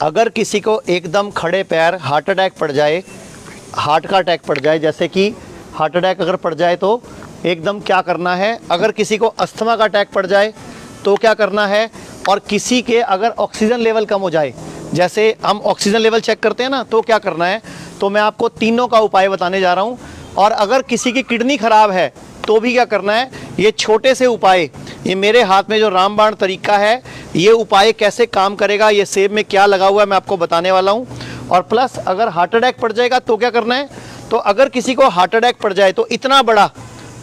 अगर किसी को एकदम खड़े पैर हार्ट अटैक पड़ जाए, हार्ट का अटैक पड़ जाए, जैसे कि हार्ट अटैक अगर पड़ जाए तो एकदम क्या करना है। अगर किसी को अस्थमा का अटैक पड़ जाए तो क्या करना है। और किसी के अगर ऑक्सीजन लेवल कम हो जाए, जैसे हम ऑक्सीजन लेवल चेक करते हैं ना, तो क्या करना है। तो मैं आपको तीनों का उपाय बताने जा रहा हूँ। और अगर किसी की किडनी खराब है तो भी क्या करना है। ये छोटे से उपाय, ये मेरे हाथ में जो रामबाण तरीका है, ये उपाय कैसे काम करेगा, ये सेब में क्या लगा हुआ है, मैं आपको बताने वाला हूँ। और प्लस अगर हार्ट अटैक पड़ जाएगा तो क्या करना है। तो अगर किसी को हार्ट अटैक पड़ जाए तो इतना बड़ा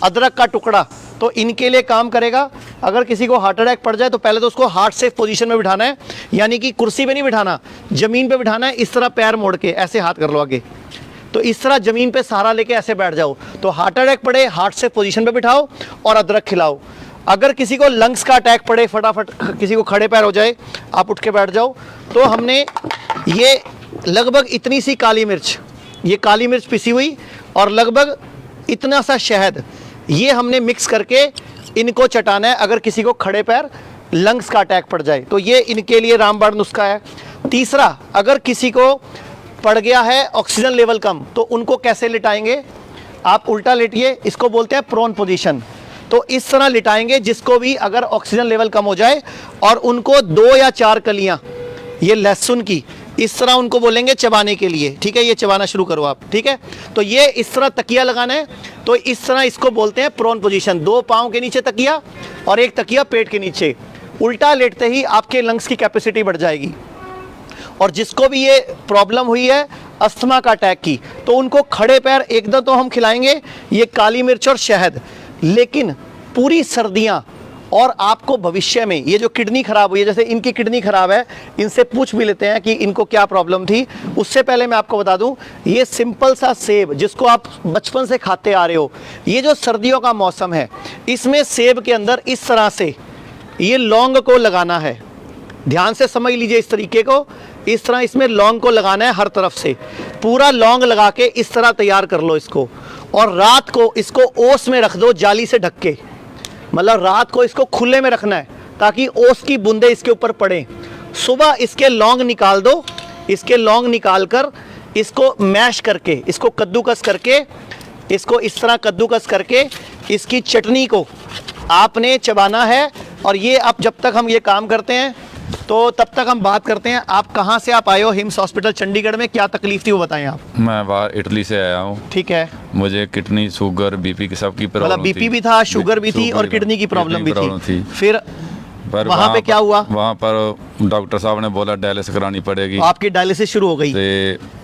अदरक का टुकड़ा तो इनके लिए काम करेगा। अगर किसी को हार्ट अटैक पड़ जाए तो पहले तो उसको हार्ट सेफ पोजीशन में बिठाना है, यानी कि कुर्सी पे नहीं बिठाना, ज़मीन पे बिठाना है। इस तरह पैर मोड़ के ऐसे हाथ कर लो आगे, तो इस तरह ज़मीन पे सहारा लेके ऐसे बैठ जाओ। तो हार्ट अटैक पड़े, हार्ट सेफ पोजीशन पे बिठाओ और अदरक खिलाओ। अगर किसी को लंग्स का अटैक पड़े, फटाफट किसी को खड़े पैर हो जाए, आप उठ के बैठ जाओ। तो हमने ये लगभग इतनी सी काली मिर्च, ये काली मिर्च पिसी हुई और लगभग इतना सा शहद, ये हमने मिक्स करके इनको चटाना है। अगर किसी को खड़े पैर लंग्स का अटैक पड़ जाए तो ये इनके लिए रामबाण नुस्खा है। तीसरा, अगर किसी को पड़ गया है ऑक्सीजन लेवल कम तो उनको कैसे लिटाएंगे। आप उल्टा लेटिए, इसको बोलते हैं प्रोन पोजीशन। तो इस तरह लिटाएंगे जिसको भी अगर ऑक्सीजन लेवल कम हो जाए, और उनको 2 या 4 कलियां ये लहसुन की इस तरह उनको बोलेंगे चबाने के लिए, ठीक है। ये चबाना शुरू करो आप, ठीक है। तो ये इस तरह तकिया लगाना है, तो इस तरह इसको बोलते हैं प्रोन पोजीशन। 2 पाँव के नीचे तकिया और 1 तकिया पेट के नीचे। उल्टा लेटते ही आपके लंग्स की कैपेसिटी बढ़ जाएगी। और जिसको भी ये प्रॉब्लम हुई है अस्थमा का अटैक की, तो उनको खड़े पैर एकदम तो हम खिलाएंगे ये काली मिर्च और शहद, लेकिन पूरी सर्दियां और आपको भविष्य में ये जो किडनी खराब हुई है, जैसे इनकी किडनी खराब है, इनसे पूछ भी लेते हैं कि इनको क्या प्रॉब्लम थी। उससे पहले मैं आपको बता दूं, ये सिंपल सा सेब जिसको आप बचपन से खाते आ रहे हो, ये जो सर्दियों का मौसम है, इसमें सेब के अंदर इस तरह से ये लौंग को लगाना है। ध्यान से समझ लीजिए इस तरीके को, इस तरह इसमें लौंग को लगाना है हर तरफ से, पूरा लौंग लगा के इस तरह तैयार कर लो इसको। और रात को इसको ओस में रख दो, जाली से ढक के, मतलब रात को इसको खुले में रखना है ताकि ओस की बूंदे इसके ऊपर पड़े। सुबह इसके लौंग निकाल दो, इसके लौंग निकाल कर इसको मैश करके, इसको कद्दूकस करके, इसको इस तरह कद्दूकस करके इसकी चटनी को आपने चबाना है। और ये अब जब तक हम ये काम करते हैं तो तब तक हम बात करते हैं, आप कहाँ से आप आए हो हिम्स हॉस्पिटल चंडीगढ़ में, क्या तकलीफ थी वो बताएं आप। मैं बाहर इटली से आया हूँ। ठीक है। मुझे किडनी, शुगर, बीपी की सबकी प्रॉब्लम मतलब बीपी भी था, शुगर भी थी और किडनी की प्रॉब्लम भी थी। फिर पर वहाँ पे क्या हुआ। वहाँ पर डॉक्टर साहब ने बोला डायलिसिस करानी पड़ेगी। तो आपकी डायलिसिस शुरू हो गई।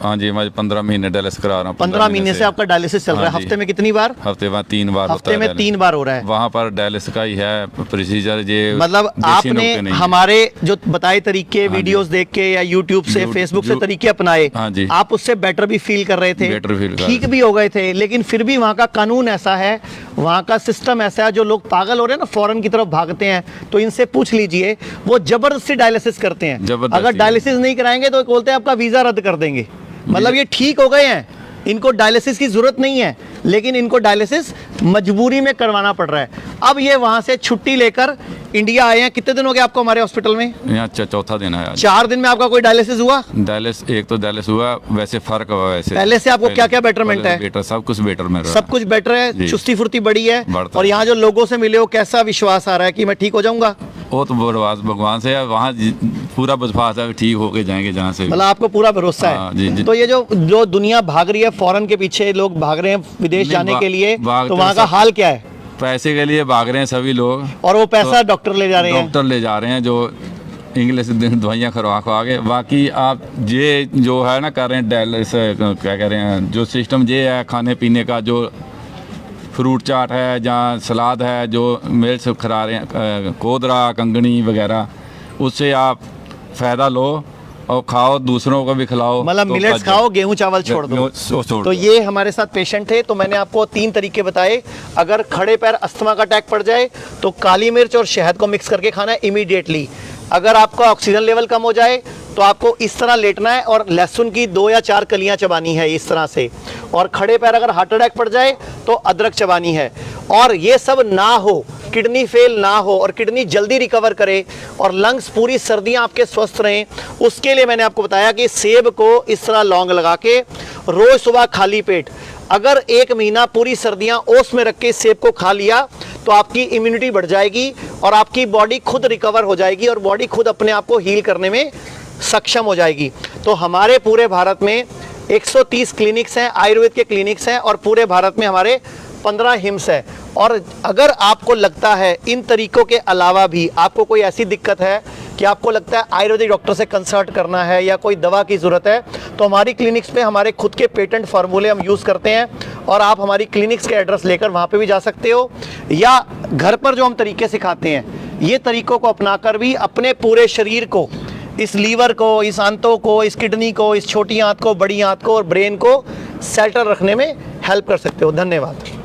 हाँ जी, मैं 15 महीने डायलिसिस करा रहा हूँ। 15 महीने से आपका डायलिसिस चल रहा है। हफ्ते में कितनी बार। हफ्ते में 3 बार। हफ्ते में 3 बार हो रहा है। वहाँ पर डायलिसिस का ही है प्रोसीजर। ये मतलब आपने हमारे जो बताए तरीके वीडियोस देख के या यूट्यूब से, फेसबुक से तरीके अपनाए, आप उससे बेटर भी फील कर रहे थे, ठीक भी हो गए थे। लेकिन फिर भी वहाँ का कानून ऐसा है, वहाँ का सिस्टम ऐसा है, जो लोग पागल हो रहे हैं ना, फॉरेन की तरफ भागते हैं, तो इनसे पूछ लीजिए, वो जबरदस्ती डायलिसिस करते हैं। अगर डायलिसिस नहीं कराएंगे तो बोलते हैं आपका वीजा रद्द कर देंगे। मतलब ये ठीक हो गए हैं, इनको डायलिसिस की जरूरत नहीं है, लेकिन इनको डायलिसिस मजबूरी में करवाना पड़ रहा है। अब ये वहां से छुट्टी लेकर इंडिया आए हैं। कितने दिन हो गए आपको हमारे हॉस्पिटल में। यहाँ चौथा दिन है। 4 दिन में आपका कोई डायलिसिस हुआ। डायलिसिस एक तो डायलिसिस हुआ, वैसे फर्क हुआ। वैसे पहले से आपको क्या क्या बेटरमेंट है। बेटर, सब कुछ बेटर में, सब कुछ बेटर है, चुस्ती फुर्ती बढ़ी है। और यहाँ जो लोगों से मिले हो, कैसा विश्वास आ रहा है कि मैं ठीक हो जाऊंगा। वो तो भगवान से है, वहाँ पूरा विश्वास है, ठीक होके जाएंगे जहाँ से। मतलब आपको पूरा भरोसा है। तो ये जो दुनिया भाग रही है, फॉरेन के पीछे लोग भाग रहे हैं विदेश जाने के लिए, तो वहाँ का हाल क्या है। पैसे के लिए भाग रहे हैं सभी लोग, और वो पैसा डॉक्टर ले जा रहे हैं। डॉक्टर ले जा रहे हैं जो इंग्लिश दवाइयाँ खवा के। बाकी आप ये जो है ना कर रहे हैं डायलिसिस, क्या कह रहे हैं, जो सिस्टम ये है खाने पीने का, जो फ्रूट चाट है, जहाँ सलाद है, जो मिल्स खा रहे हैं, कोदरा, कंगनी वगैरह, उससे आप फ़ायदा लो और खाओ, दूसरों को भी खिलाओ। मतलब मिलेट्स खाओ, गेहूं चावल छोड़ दो। तो ये हमारे साथ पेशेंट थे, तो मैंने आपको 3 तरीके बताए। अगर खड़े पैर अस्थमा का अटैक पड़ जाए तो काली मिर्च और शहद को मिक्स करके खाना है इमीडिएटली। अगर आपका ऑक्सीजन लेवल कम हो जाए तो आपको इस तरह लेटना है और लहसुन की 2 या 4 कलियां चबानी है इस तरह से। और खड़े पैर अगर हार्ट अटैक पड़ जाए तो अदरक चबानी है। और ये सब ना हो, किडनी फेल ना हो और किडनी जल्दी रिकवर करे और लंग्स पूरी सर्दियां आपके स्वस्थ रहें, उसके लिए मैंने आपको बताया कि सेब को इस तरह लौंग लगा के रोज सुबह खाली पेट अगर 1 महीना पूरी सर्दियां ओस में रख के सेब को खा लिया तो आपकी इम्यूनिटी बढ़ जाएगी और आपकी बॉडी खुद रिकवर हो जाएगी और बॉडी खुद अपने आप को हील करने में सक्षम हो जाएगी। तो हमारे पूरे भारत में 130 क्लिनिक्स हैं, आयुर्वेद के क्लिनिक्स हैं और पूरे भारत में हमारे 15 हिम्स है। और अगर आपको लगता है इन तरीकों के अलावा भी आपको कोई ऐसी दिक्कत है कि आपको लगता है आयुर्वेदिक डॉक्टर से कंसल्ट करना है या कोई दवा की ज़रूरत है, तो हमारी क्लिनिक्स में हमारे खुद के पेटेंट फार्मूले हम यूज़ करते हैं और आप हमारी क्लिनिक्स के एड्रेस लेकर वहाँ पे भी जा सकते हो, या घर पर जो हम तरीके सिखाते हैं ये तरीकों को अपनाकर भी अपने पूरे शरीर को, इस लीवर को, इस आंतों को, इस किडनी को, इस छोटी आंत को, बड़ी आंत को और ब्रेन को सेटल रखने में हेल्प कर सकते हो। धन्यवाद।